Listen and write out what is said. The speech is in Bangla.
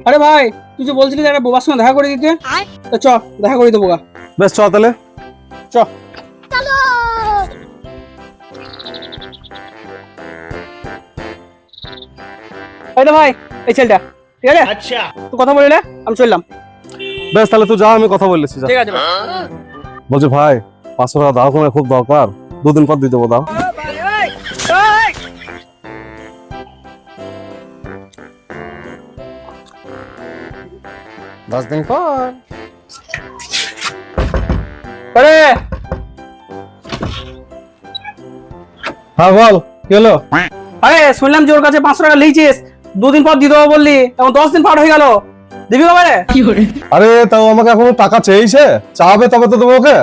আরে ভাই, তুই যে বলছিলি যে একটা বোবার সঙ্গে দেখা করে দিতে, তো চ দেখা করে দেবো গা। বেশ চ তাহলে। চ। এই তো ভাই, এই ছেলেটা ঠিক আছে। আচ্ছা, তুই কথা বলিলে আমি চললাম। বেশ তাহলে তুই যা, আমি কথা বলেছি। ঠিক আছে ভাই। বলছি ভাই, 500 টাকা দাও, তোমার খুব দরকার, 2 দিন পর দিয়ে দেবো, দাও। দশ দিন পর। আরে হ্যাঁ বল, কি হলো? আরে শুনলাম যে ওর কাছে 500 টাকা লিয়েছিস, 2 দিন পর দিয়ে দেবো বললি, এখন 10 দিন পার হয়ে গেল, দিবি কবে রে? আরে তাও আমাকে এখনো টাকা চেয়েছে, চাবে তবে তো দেবো ওকে।